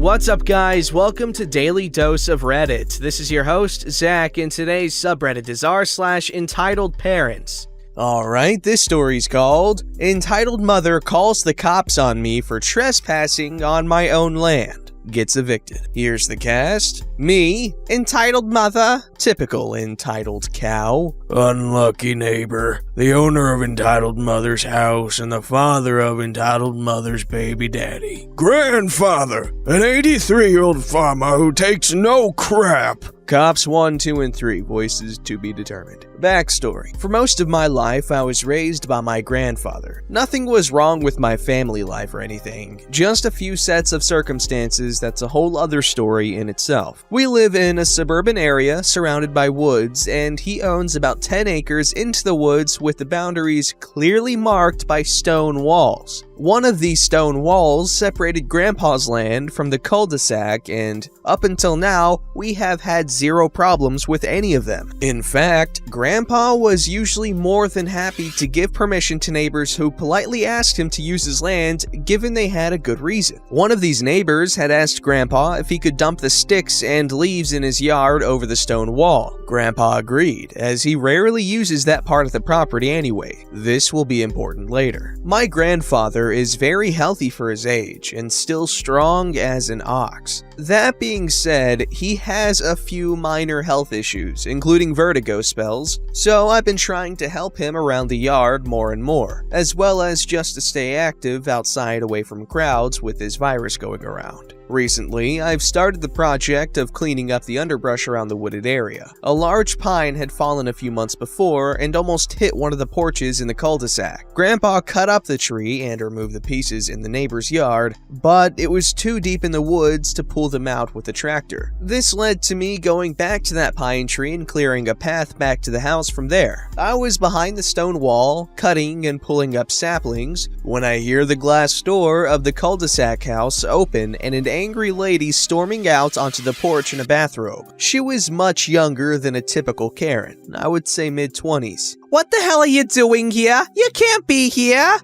What's up, guys? Welcome to Daily Dose of Reddit. This is your host, Zach, and today's subreddit is r/EntitledParents. Alright, this story's called Entitled Mother Calls the Cops on Me for Trespassing on My Own Land. Gets evicted. Here's the cast. Me, entitled mother, typical entitled cow. Unlucky neighbor, the owner of entitled mother's house and the father of entitled mother's baby daddy. Grandfather, an 83-year-old farmer who takes no crap. Cops 1, 2, and 3, voices to be determined. Backstory. For most of my life, I was raised by my grandfather. Nothing was wrong with my family life or anything. Just a few sets of circumstances that's a whole other story in itself. We live in a suburban area surrounded by woods, and he owns about 10 acres into the woods with the boundaries clearly marked by stone walls. One of these stone walls separated Grandpa's land from the cul-de-sac, and up until now, we have had zero problems with any of them. In fact, Grandpa was usually more than happy to give permission to neighbors who politely asked him to use his land, given they had a good reason. One of these neighbors had asked Grandpa if he could dump the sticks and leaves in his yard over the stone wall. Grandpa agreed, as he rarely uses that part of the property anyway. This will be important later. My grandfather is very healthy for his age and still strong as an ox. That being said, he has a few minor health issues, including vertigo spells, so I've been trying to help him around the yard more and more, as well as just to stay active outside away from crowds with this virus going around. Recently, I've started the project of cleaning up the underbrush around the wooded area. A large pine had fallen a few months before and almost hit one of the porches in the cul-de-sac. Grandpa cut up the tree and removed the pieces in the neighbor's yard, but it was too deep in the woods to pull them out with a tractor. This led to me going back to that pine tree and clearing a path back to the house from there. I was behind the stone wall, cutting and pulling up saplings, when I hear the glass door of the cul-de-sac house open and an angry lady storming out onto the porch in a bathrobe. She was much younger than a typical Karen. I would say mid-20s. "What the hell are you doing here? You can't be here!"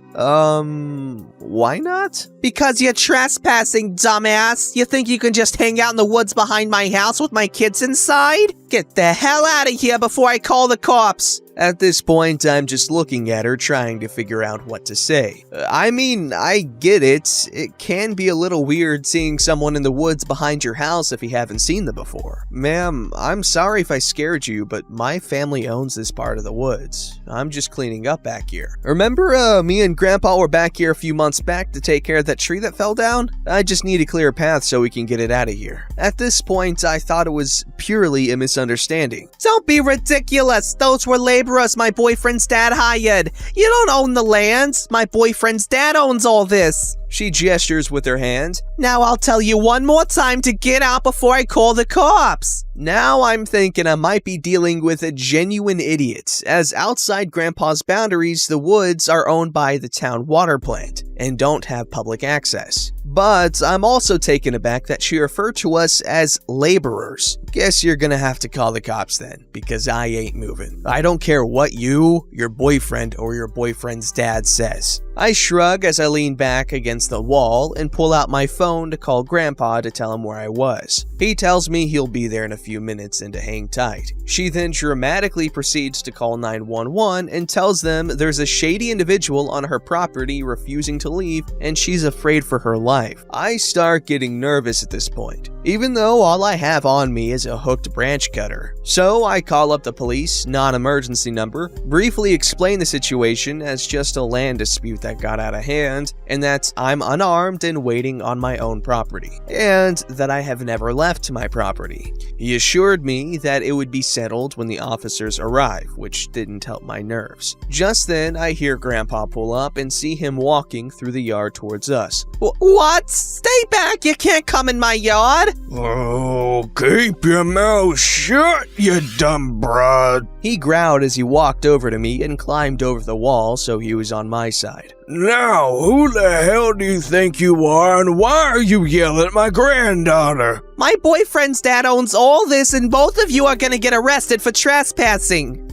Why not? "Because you're trespassing, dumbass. You think you can just hang out in the woods behind my house with my kids inside? Get the hell out of here before I call the cops." At this point, I'm just looking at her, trying to figure out what to say. I mean, I get it. It can be a little weird seeing someone in the woods behind your house if you haven't seen them before. "Ma'am, I'm sorry if I scared you, but my family owns this part of the woods. I'm just cleaning up back here. Remember, me and Grandpa were back here a few months back to take care of that tree that fell down? I just need a clear path so we can get it out of here." At this point, I thought it was purely a misunderstanding. "Don't be ridiculous. Those were laborers my boyfriend's dad hired. You don't own the land. My boyfriend's dad owns all this." She gestures with her hand. "Now I'll tell you one more time to get out before I call the cops." Now I'm thinking I might be dealing with a genuine idiot, as outside Grandpa's boundaries, the woods are owned by the town water plant and don't have public access. But I'm also taken aback that she referred to us as laborers. Guess you're gonna have to call the cops then, because I ain't moving. I don't care what you, your boyfriend, or your boyfriend's dad says. I shrug as I lean back against the wall and pull out my phone to call Grandpa to tell him where I was. He tells me he'll be there in a few minutes and to hang tight. She then dramatically proceeds to call 911 and tells them there's a shady individual on her property refusing to leave and she's afraid for her life. I start getting nervous at this point, even though all I have on me is a hooked branch cutter. So I call up the police non-emergency number, briefly explain the situation as just a land dispute that got out of hand, and that I'm unarmed and waiting on my own property, and that I have never left my property. He assured me that it would be settled when the officers arrive, which didn't help my nerves. Just then, I hear Grandpa pull up and see him walking through the yard towards us. "What? Stay back! You can't come in my yard!" "Oh, keep your mouth shut, you dumb broad." He growled as he walked over to me and climbed over the wall so he was on my side. "Now, who the hell do you think you are, and why are you yelling at my granddaughter?" "My boyfriend's dad owns all this, and both of you are gonna get arrested for trespassing."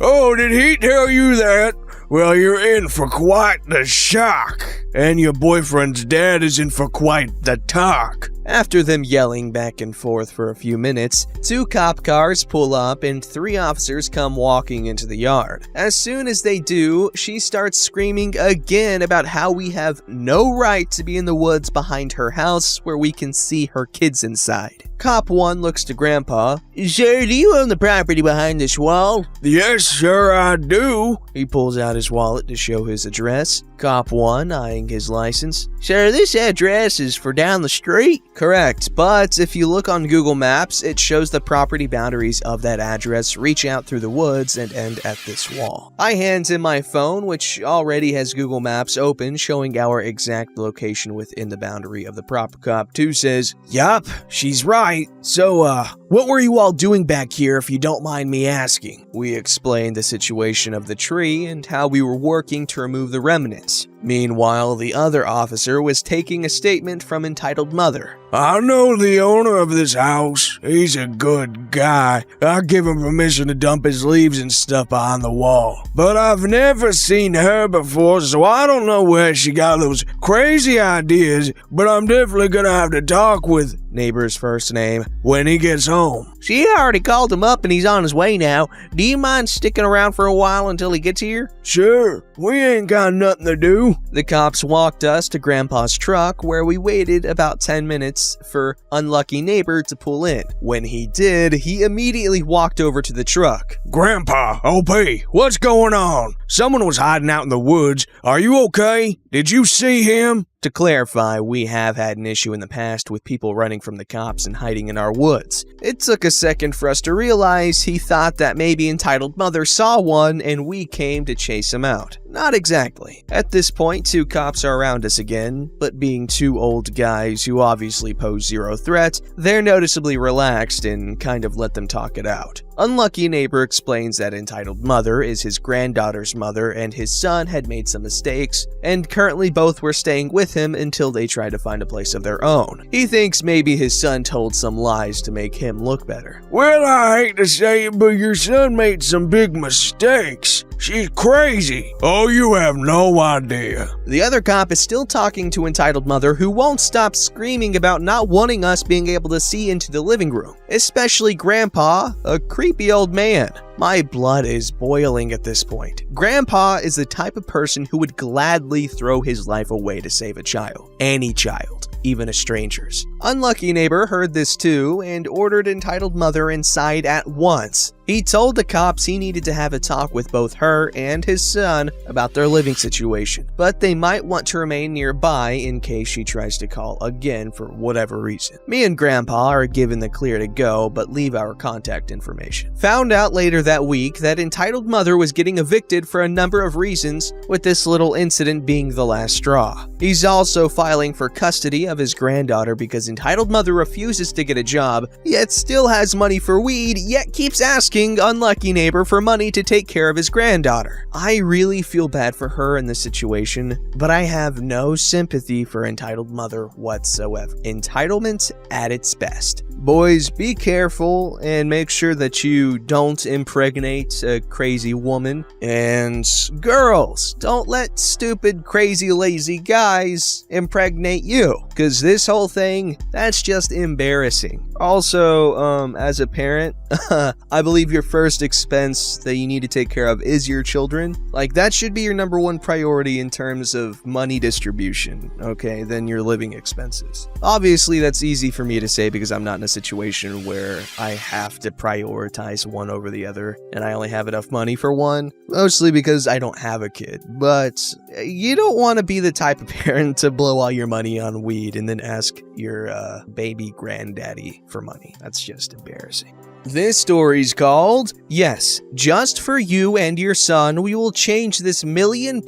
Oh, did he tell you that? Well, you're in for quite the shock. And your boyfriend's dad is in for quite the talk. After them yelling back and forth for a few minutes, 2 cop cars pull up and 3 officers come walking into the yard. As soon as they do, she starts screaming again about how we have no right to be in the woods behind her house where we can see her kids inside. Cop 1 looks to Grandpa. Sir, do you own the property behind this wall? Yes, sir, I do. He pulls out his wallet to show his address. Cop 1 eyeing his license. Sir, this address is for down the street? Correct, but if you look on Google Maps, it shows the property boundaries of that address reach out through the woods and end at this wall. I hand him my phone, which already has Google Maps open, showing our exact location within the boundary of the property. Cop 2 says, Yup, she's right. So, what were you all doing back here if you don't mind me asking? We explained the situation of the tree and how we were working to remove the remnants. Meanwhile, the other officer was taking a statement from Entitled Mother. I know the owner of this house. He's a good guy. I give him permission to dump his leaves and stuff behind the wall. But I've never seen her before, so I don't know where she got those crazy ideas, but I'm definitely gonna have to talk with Neighbor's first name. when he gets home. She already called him up and he's on his way now. Do you mind sticking around for a while until he gets here? Sure, we ain't got nothing to do. The cops walked us to Grandpa's truck where we waited about 10 minutes for unlucky neighbor to pull in. When he did, he immediately walked over to the truck. Grandpa, OP, what's going on? Someone was hiding out in the woods. Are you okay? Did you see him? To clarify, we have had an issue in the past with people running from the cops and hiding in our woods. It took a second for us to realize he thought that maybe Entitled Mother saw one and we came to chase him out. Not exactly. At this point, 2 cops are around us again, but being 2 old guys who obviously pose 0 threat, they're noticeably relaxed and kind of let them talk it out. Unlucky neighbor explains that Entitled Mother is his granddaughter's mother and his son had made some mistakes, and currently both were staying with him until they tried to find a place of their own. He thinks maybe his son told some lies to make him look better. Well, I hate to say it, but your son made some big mistakes. She's crazy. Oh, you have no idea. The other cop is still talking to Entitled Mother, who won't stop screaming about not wanting us being able to see into the living room, especially Grandpa, a creepy old man. My blood is boiling at this point. Grandpa is the type of person who would gladly throw his life away to save a child. Any child, even a stranger's. Unlucky neighbor heard this too and ordered Entitled Mother inside at once. He told the cops he needed to have a talk with both her and his son about their living situation, but they might want to remain nearby in case she tries to call again for whatever reason. Me and Grandpa are given the clear to go, but leave our contact information. Found out later that week that Entitled Mother was getting evicted for a number of reasons, with this little incident being the last straw. He's also filing for custody of his granddaughter because Entitled Mother refuses to get a job, yet still has money for weed, yet keeps asking Unlucky neighbor for money to take care of his granddaughter. I really feel bad for her in this situation, but I have no sympathy for Entitled Mother whatsoever. Entitlement at its best. Boys, be careful and make sure that you don't impregnate a crazy woman. And girls, don't let stupid, crazy, lazy guys impregnate you. Because this whole thing, that's just embarrassing. Also, as a parent, I believe your first expense that you need to take care of is your children. Like, that should be your number 1 priority in terms of money distribution, okay, than your living expenses. Obviously, that's easy for me to say because I'm not in a situation where I have to prioritize one over the other, and I only have enough money for one, mostly because I don't have a kid. But you don't want to be the type of parent to blow all your money on weed and then ask your baby granddaddy for money. That's just embarrassing. This story's called, Yes, Just for You and Your Son, We Will Change This $1 Million+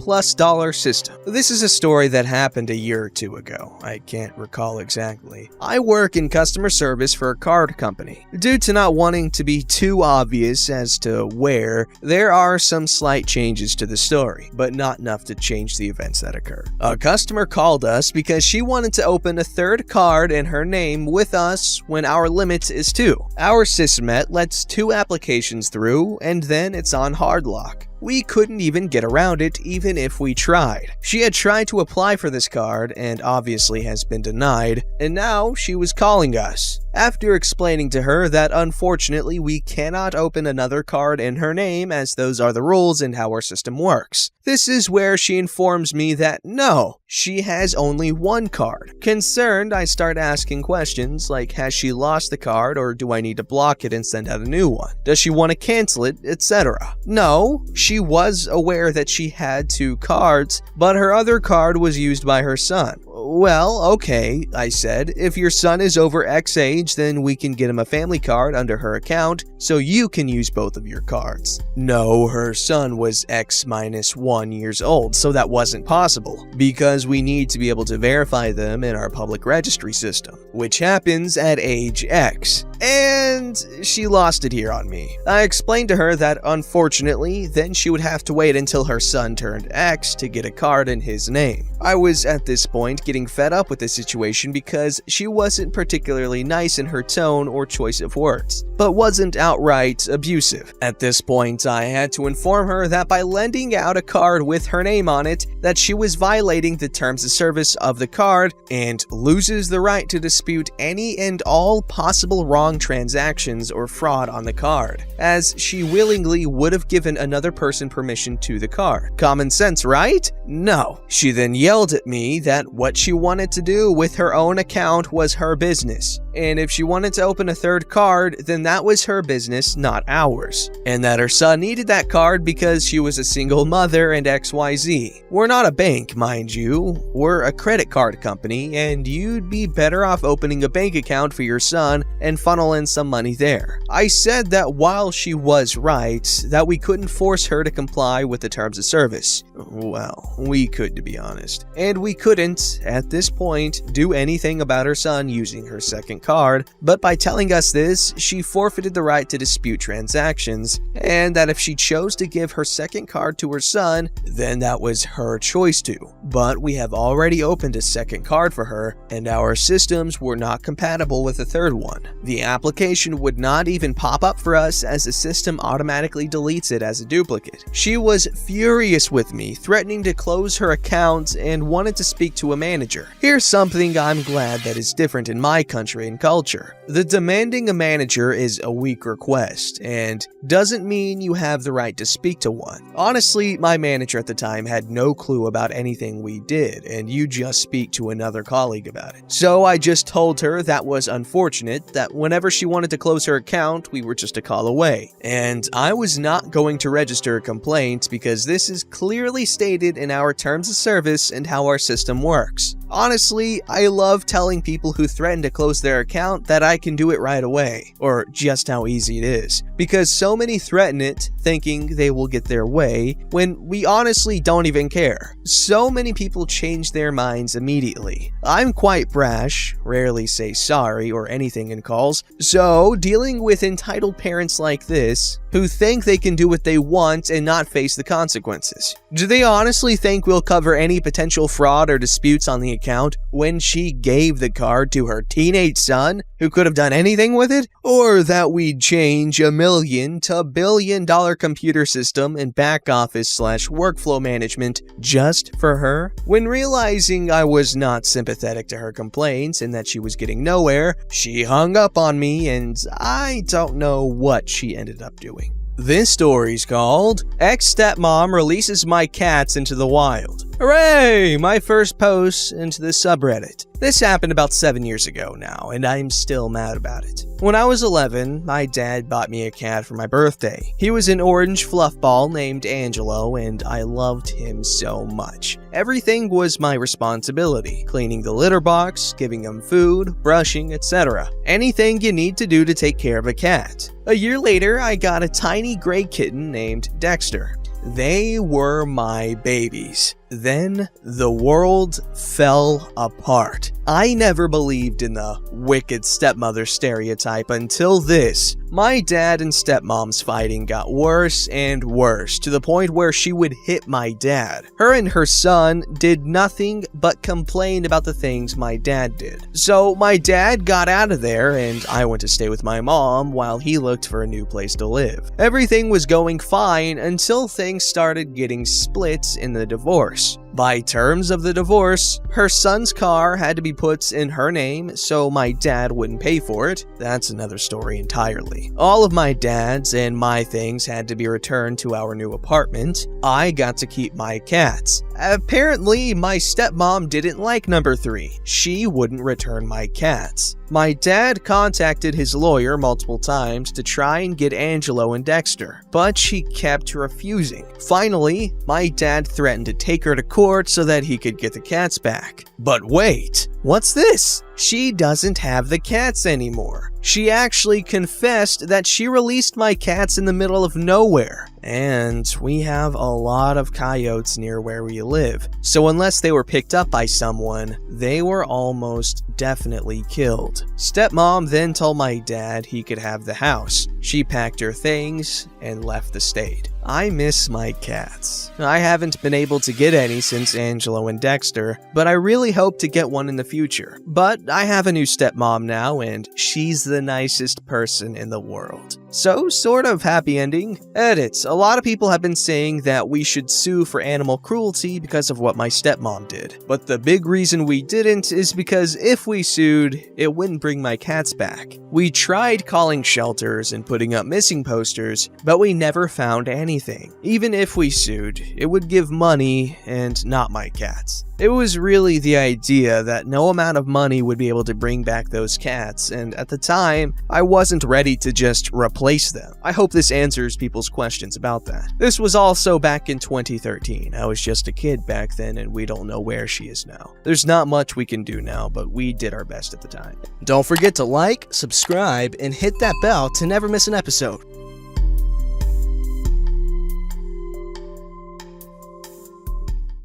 System. This is a story that happened a year or 2 ago. I can't recall exactly. I work in customer service for a card company. Due to not wanting to be too obvious as to where, there are some slight changes to the story, but not enough to change the events that occur. A customer called us because she wanted to open a 3rd card in her name with us when our limit is 2. Our system lets 2 applications through, and then it's on hard lock. We couldn't even get around it even if we tried. She had tried to apply for this card and obviously has been denied, and now she was calling us. After explaining to her that unfortunately we cannot open another card in her name as those are the rules and how our system works. This is where she informs me that no, she has only one card. Concerned, I start asking questions like, has she lost the card, or do I need to block it and send out a new one? Does she want to cancel it, etc.? No, she was aware that she had 2 cards, but her other card was used by her son. Well, okay, I said, if your son is over X age, then we can get him a family card under her account so you can use both of your cards. No, her son was X-1 years old, so that wasn't possible, because we need to be able to verify them in our public registry system, which happens at age X. And she lost it here on me. I explained to her that unfortunately, then she would have to wait until her son turned X to get a card in his name. I was at this point getting fed up with the situation because she wasn't particularly nice in her tone or choice of words, but wasn't outright abusive. At this point, I had to inform her that by lending out a card with her name on it, that she was violating the terms of service of the card and loses the right to dispute any and all possible wrong transactions or fraud on the card, as she willingly would have given another person permission to the card. Common sense, right? No. She then yelled at me that what she wanted to do with her own account was her business, and if she wanted to open a third card, then that was her business, not ours, and that her son needed that card because she was a single mother and XYZ. We're not a bank, mind you. We're a credit card company, and you'd be better off opening a bank account for your son and funnel in some money there. I said that while she was right, that we couldn't force her to comply with the terms of service. Well, we could, to be honest. And we couldn't, at this point, do anything about her son using her second card, but by telling us this, she forfeited the right to dispute transactions, and that if she chose to give her second card to her son, then that was her choice to. But we have already opened a second card for her, and our systems were not compatible with a third one. The application would not even pop up for us as the system automatically deletes it as a duplicate. She was furious with me, threatening to close her account and wanted to speak to a manager. Here's something I'm glad that is different in my country and culture. The demanding a manager is a weak request, and doesn't mean you have the right to speak to one. Honestly, my manager at the time had no clue about anything we did, and you just speak to another colleague about it. So I just told her that was unfortunate, that whenever she wanted to close her account, we were just a call away. And I was not going to register a complaint because this is clearly stated in our terms of service and how our system works. Honestly, I love telling people who threaten to close their account that I can do it right away, or just how easy it is, because so many threaten it thinking they will get their way when we honestly don't even care. So many people change their minds immediately. I'm quite brash, rarely say sorry or anything in calls, so dealing with entitled parents like this, who think they can do what they want and not face the consequences. Do they honestly think we'll cover any potential fraud or disputes on the account when she gave the card to her teenage son who could have done anything with it? Or that we'd change $1 million to $1 billion computer system and back office / workflow management just for her? When realizing I was not sympathetic to her complaints and that she was getting nowhere, she hung up on me, and I don't know what she ended up doing. This story's called Ex-Stepmom Releases My Cats into the Wild. Hooray! My first post into the subreddit. This happened about 7 years ago now, and I'm still mad about it. When I was 11, my dad bought me a cat for my birthday. He was an orange fluff ball named Angelo, and I loved him so much. Everything was my responsibility: cleaning the litter box, giving him food, brushing, etc. Anything you need to do to take care of a cat. A year later, I got a tiny gray kitten named Dexter. They were my babies. Then the world fell apart. I never believed in the wicked stepmother stereotype until this. My dad and stepmom's fighting got worse and worse, to the point where she would hit my dad. Her and her son did nothing but complain about the things my dad did. So my dad got out of there and I went to stay with my mom while he looked for a new place to live. Everything was going fine until things started getting split in the divorce. By terms of the divorce, her son's car had to be put in her name so my dad wouldn't pay for it. That's another story entirely. All of my dad's and my things had to be returned to our new apartment. I got to keep my cats. Apparently, my stepmom didn't like number 3. She wouldn't return my cats. My dad contacted his lawyer multiple times to try and get Angelo and Dexter, but she kept refusing. Finally, my dad threatened to take her to court so that he could get the cats back. But wait, what's this? She doesn't have the cats anymore. She actually confessed that she released my cats in the middle of nowhere. And we have a lot of coyotes near where we live, so unless they were picked up by someone, they were almost definitely killed. Stepmom then told my dad he could have the house. She packed her things and left the state. I miss my cats. I haven't been able to get any since Angelo and Dexter, but I really hope to get one in the future. But I have a new stepmom now, and she's the nicest person in the world. So, sort of happy ending. Edit. A lot of people have been saying that we should sue for animal cruelty because of what my stepmom did. But the big reason we didn't is because if we sued, it wouldn't bring my cats back. We tried calling shelters and putting up missing posters, but we never found anything. Even if we sued, it would give money and not my cats. It was really the idea that no amount of money would be able to bring back those cats, and at the time, I wasn't ready to just replace them. I hope this answers people's questions about that. This was also back in 2013. I was just a kid back then, and we don't know where she is now. There's not much we can do now, but we did our best at the time. Don't forget to like, subscribe, and hit that bell to never miss an episode.